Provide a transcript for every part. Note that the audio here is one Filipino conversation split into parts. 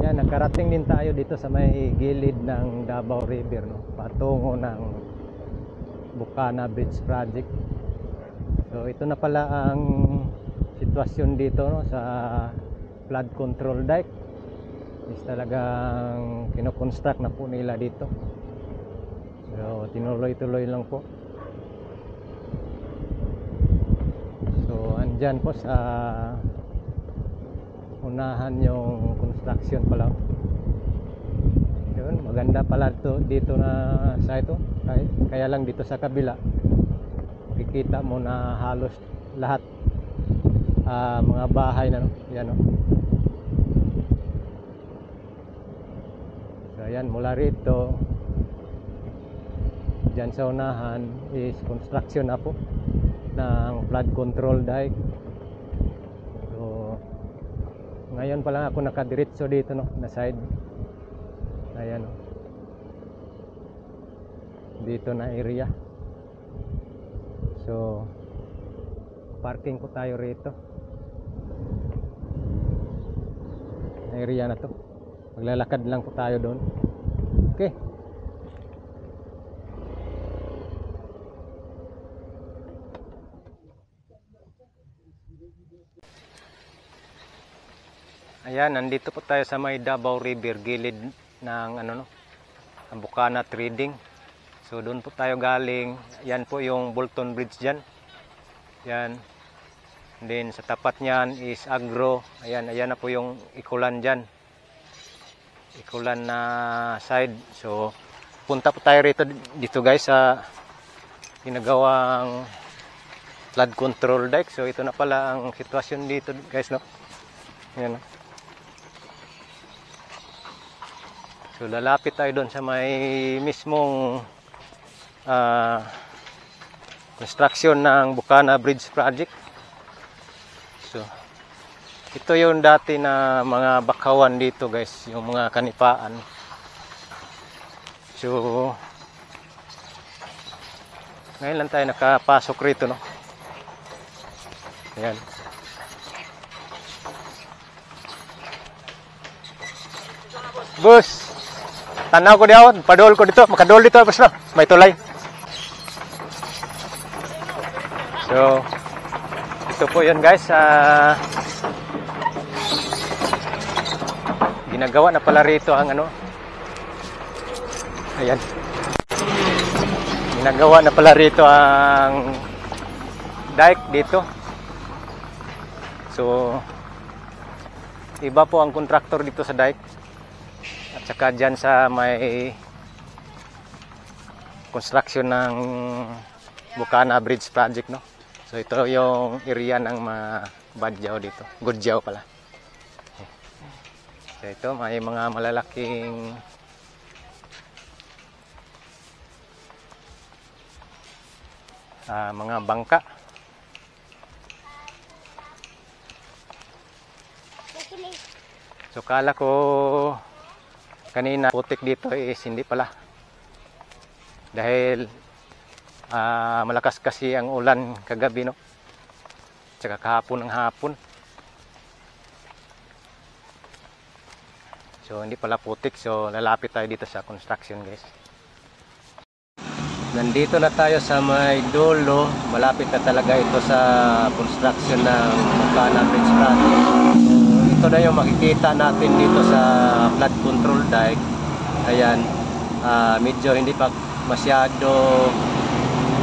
Yan, nakarating din tayo dito sa may gilid ng Davao River, no? Patungo ng Bukana Bridge Project. So ito na pala ang sitwasyon dito, no, sa flood control dike. Is talagang kinoconstruct na po nila dito. So tinuloy-tuloy lang po. So andyan po sa unahan yung construction pala. Yun, maganda pala dito na sa ito. Kaya lang dito sa kabila kikita mo na halos lahat mga bahay na, no? Yan, no? So yan, mula rito dyan sa unahan is construction na po ng flood control dike. So ngayon pa lang ako nakadiretso dito, no, na side. Ayan, no, dito na area. So parking po tayo rito. Area na to. Maglalakad lang po tayo doon. Okay. Ayan, nandito po tayo sa may Davao River, gilid ng ano, no, ang Bukana Trading. So doon po tayo galing. Yan po yung Bolton Bridge dyan. Yan. Then sa tapat niyan is Agro. Ayan, ayan na po yung Ikulan dyan. Ikulan na side. So punta po tayo rito dito guys sa ginagawang flood control dike. So ito na pala ang sitwasyon dito guys, no. Ayan, no. So lalapit tayo doon sa may mismong construction ng Bukana Bridge Project. So ito yung dati na mga bakawan dito guys, yung mga kanipaan. So ngayon lang tayo nakapasok rito, no. Ayan. Bus, tanaw ko diyan, padol ko dito, makadol dito bus, no. May tulay. So ito po yun guys, ginagawa na pala rito ang ano. Ayan. Ginagawa na pala rito ang dike dito. So iba po ang kontraktor dito sa dike. At saka dyan sa may construction ng Bukana Bridge Project, no. So ito yung area ng mga Badyaw dito. Gudyaw pala. So ito may mga malalaking mga bangka. So kala ko kanina putik dito is hindi pala. Dahil malakas kasi ang ulan kagabi, no. Tsaka kahapon ng hapon. So hindi pala putik. So lalapit tayo dito sa construction guys. Nandito na tayo sa may dulo. Malapit na talaga ito sa construction ng Bukana Bridge Project. So ito na yung makikita natin dito sa flood control dike. Ayan. Medyo hindi pa masyado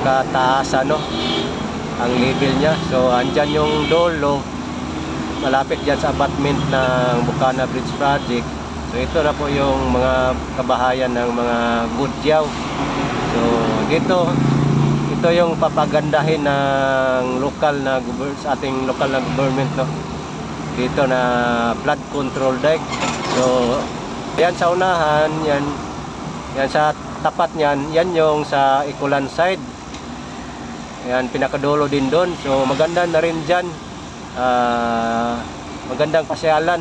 kataas, ano, ang level niya. So andyan yung dulo, malapit dyan sa abutment ng Bukana Bridge Project. So ito na po yung mga kabahayan ng mga Gudyaw. So dito, ito yung papagandahin ng lokal na sa ating lokal na government, no. Dito na flood control dike. So yan sa unahan, yan sa tapat niyan, yan yung sa Ikulan side. Yan, pinakadulo din doon. So maganda na rin dyan. Magandang pasyalan.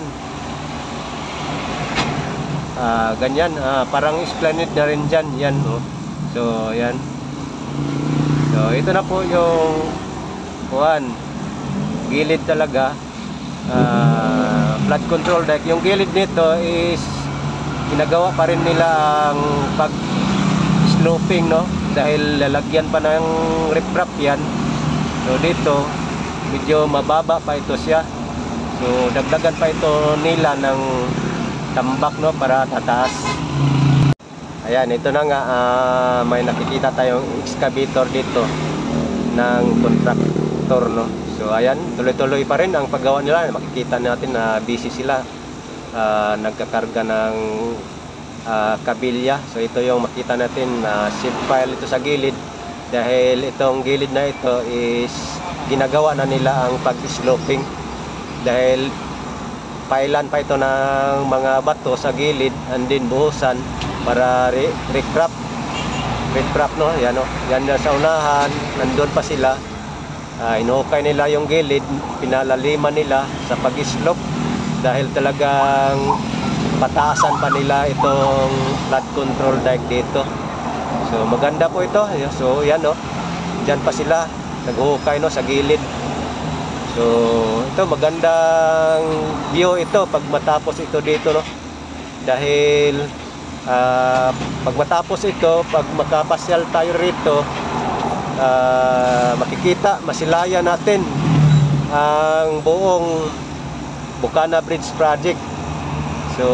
Ganyan, parang esplanade na rin dyan. Yan, oh. So yan. So ito na po yung gilid talaga, flood control deck. Yung gilid nito is ginagawa pa rin nila ang pag sloping, no, dahil lalagyan pa ng riprap yan. So dito medyo mababa pa ito siya, so dagdagan pa ito nila ng tambak, no, para tataas. Ayan, ito na nga, may nakikita tayong excavator dito ng contractor, no. So ayan, tuloy-tuloy pa rin ang paggawa nila. Makikita natin na busy sila, nagkakarga ng kabilya. So ito yung makita natin na seed pile ito sa gilid, dahil itong gilid na ito is ginagawa na nila ang pag-sloping, dahil pailan pa ito ng mga bato sa gilid and then buhusan para riprap, no. Yan, no, yan sa unahan, nandun pa sila. Inuhukay nila yung gilid, pinalaliman nila sa pag-slope, dahil talagang pataasan pa nila itong flood control dike dito. So maganda po ito. So yan, no, dyan pa sila naghuhukay, no, sa gilid. So ito magandang view ito pag matapos ito dito, no, dahil pag matapos ito, pag makapasyal tayo rito, makikita, masilayan natin ang buong Bukana Bridge Project. So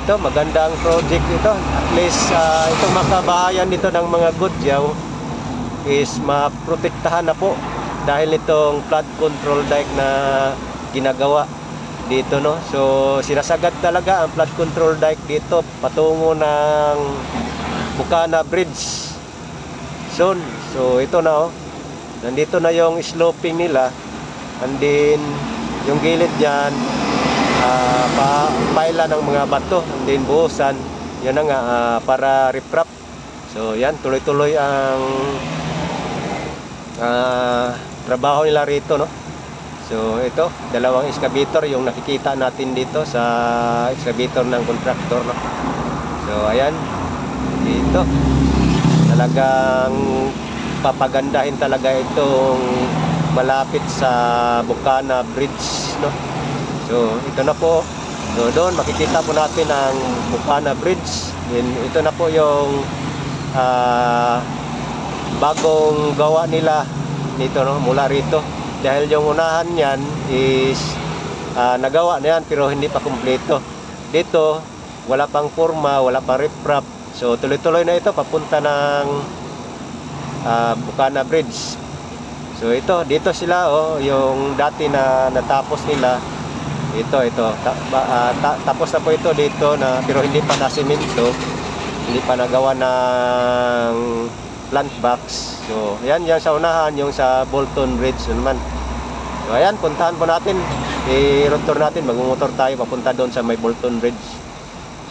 ito magandang project ito. At least itong makabahayan dito ng mga Gudyaw is maprotektahan na po, dahil itong flood control dike na ginagawa dito, no. So sinasagad talaga ang flood control dike dito patungo ng Bukana Bridge soon. So ito na, oh, nandito na yung sloping nila, and then yung gilid yan, paila ng mga bato, and then buhusan. Yan na nga, para riprap. So yan, tuloy-tuloy ang trabaho nila rito, no. So ito, dalawang excavator yung nakikita natin dito sa excavator ng contractor, no. So ayan, dito talagang papagandahin talaga itong malapit sa Bukana Bridge, no. So ito na po. So doon makikita po natin ang Bukana Bridge. Then ito na po yung bagong gawa nila dito, no, mula rito. Dahil yung unahan yan is nagawa na yan pero hindi pa kumpleto. Dito wala pang forma, wala pang riprap. So tuloy-tuloy na ito papunta ng Bukana Bridge. So ito, dito sila, oh, yung dati na natapos nila. Ito tapos na po ito dito, na pero hindi pa na semento, hindi pa nagawa ng plant box. So yan sa unahan, yung sa Bolton Bridge naman. So ayan, puntahan po natin, i-road tour natin, magmumotor tayo papunta doon sa may Bolton Bridge.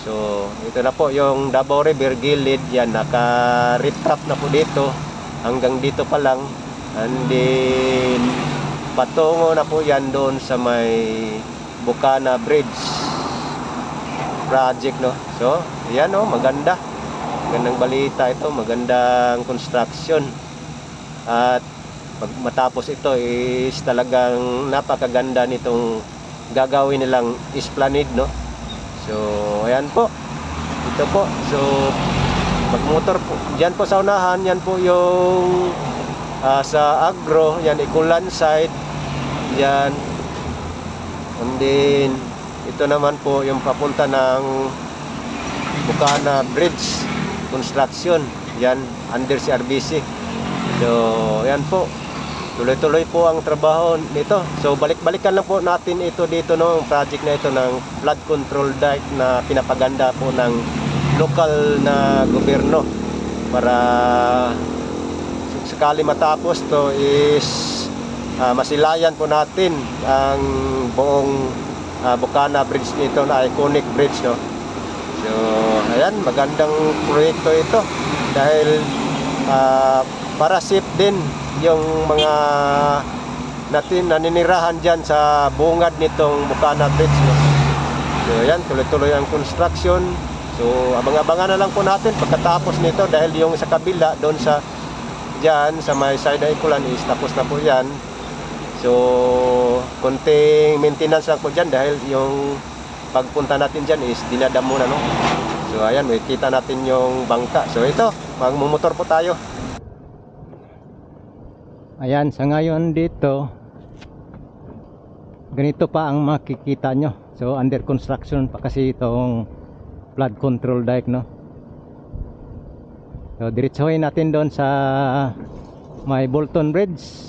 So ito na po yung Davao River gilid, yan naka-riprap na po dito hanggang dito pa lang, and then patungo na po yan doon sa may Bukana Bridge project, no. So yan, no, magandang balita ito, magandang construction, at pag matapos ito is talagang napakaganda nitong gagawin nilang esplanade, no. So ayan po, ito po. So magmotor po dyan po sa unahan, yan po yung sa Agro, yan Ikulan side yan, and then ito naman po yung papunta ng Bukana Bridge construction, yan under CRBC. So yan po, tuloy-tuloy po ang trabaho nito. So balik-balikan lang po natin ito dito, no, project na ito ng flood control dike na pinapaganda po ng lokal na gobyerno, para sakali matapos to is masilayan po natin ang buong Bukana Bridge nito, na iconic bridge, no. So ayan, magandang proyekto ito, dahil para safe din yung mga naninirahan dyan sa bungad nitong Bukana Bridge, no. So ayan, tuloy-tuloy ang construction. So abang-abangan na lang po natin pagkatapos nito, dahil yung sa kabila doon sa dyan sa may side Ikulan is tapos na po yan. So konting maintenance lang po dyan dahil yung pagpunta natin dyan is dinadam muna, no? So ayan, may kita natin yung bangka. So ito, magmumotor po tayo. Ayan, sa ngayon dito ganito pa ang makikita nyo. So under construction pa kasi itong flood control dike, no? So diretsuhin natin doon sa may Bolton Bridge.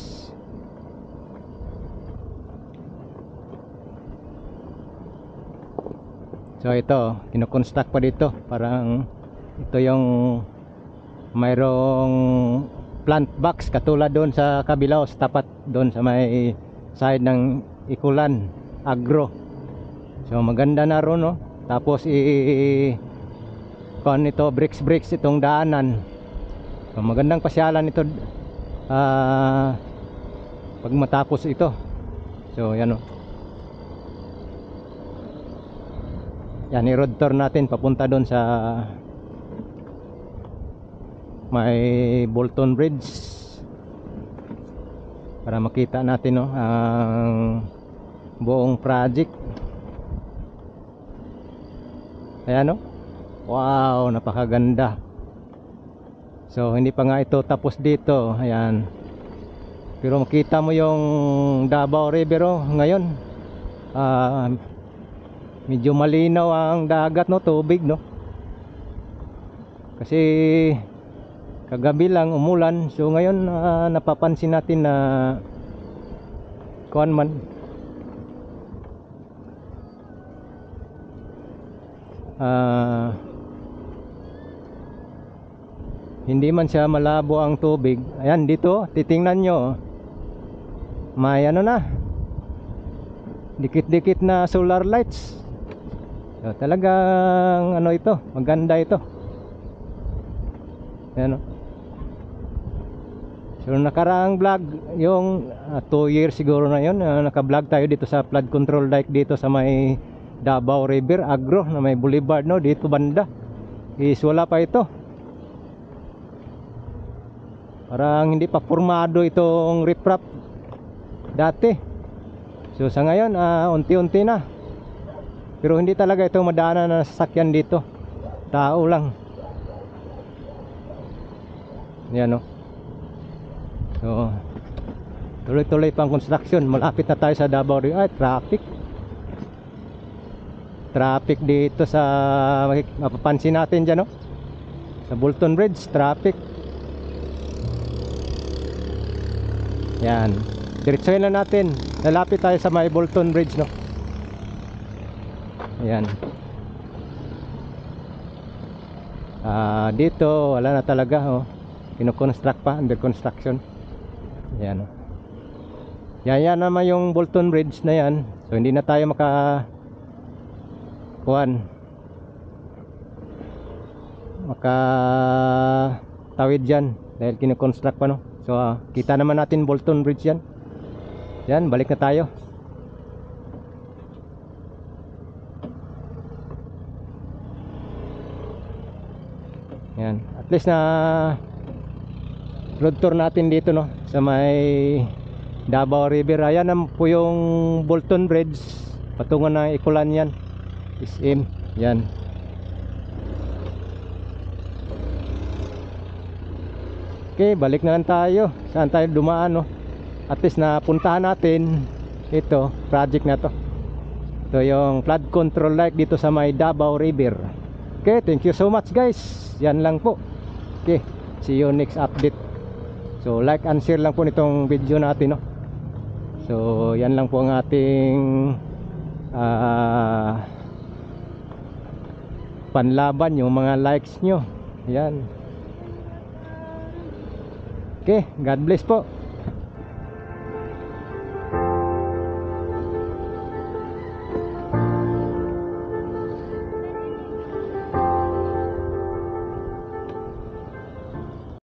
So ito, kinoconstruct pa dito. Parang ito yung mayroong plant box katulad doon sa kabila, sa tapat doon sa may side ng Ikulan Agro. So maganda na ron, no? Tapos kuan ito, bricks itong daanan. So magandang pasyalan ito pag matapos ito. So yan, no? Yan, i-road tour natin papunta doon sa may Bolton Bridge para makita natin, no, ang buong project. Ayan, no? Wow, napakaganda. So hindi pa nga ito tapos dito. Ayan, pero makita mo yung Davao River, oh, ngayon. Medyo malinaw ang dagat, no, tubig, no? Kasi kagabi lang umulan. So ngayon napapansin natin na kuan man, hindi man siya malabo ang tubig. Ayan, dito titingnan nyo, may ano na, dikit-dikit na solar lights. So, talagang ano ito, maganda ito. Ayan, no? So nakaraang vlog, yung 2 years siguro na yun, naka-vlog tayo dito sa flood control dike dito sa may Davao River Agro na may boulevard, no, dito banda. Is wala pa ito. Parang hindi pa formado itong riprap dati. So sa ngayon unti-unti na. Pero hindi talaga ito madaanan na sasakyan dito. Tao lang. Yan, no. So tuloy-tuloy pang construction. Malapit na tayo sa Davao River. Ay, traffic dito sa mapapansin natin dyan, no? Sa Bolton Bridge, traffic. Yan, diretsuhin na natin. Lalapit tayo sa may Bolton Bridge, no? Yan. Dito wala na talaga, oh. Kino-construct pa, under construction. Yan, oh. Yan naman yung Bolton Bridge na yan. So hindi na tayo makatawid dyan dahil kino-construct pa, no? So kita naman natin Bolton Bridge yan. Yan, balik na tayo. Yan, at least na road tour natin dito, no, sa may Davao River. Ayan naman po yung Bolton Bridge patungo na Ikulan yan, SM. Yan. Okay, balik na lang tayo. Saan tayo dumaan, no? At least na puntahan natin ito, project na to. Ito yung flood control dike dito sa may Davao River. Okay, thank you so much, guys. Yan lang po. Okay, see you next update. So like and share lang po nitong video natin, no? So yan lang po ang ating panlaban, yung mga likes nyo. Yan. Okay, God bless po.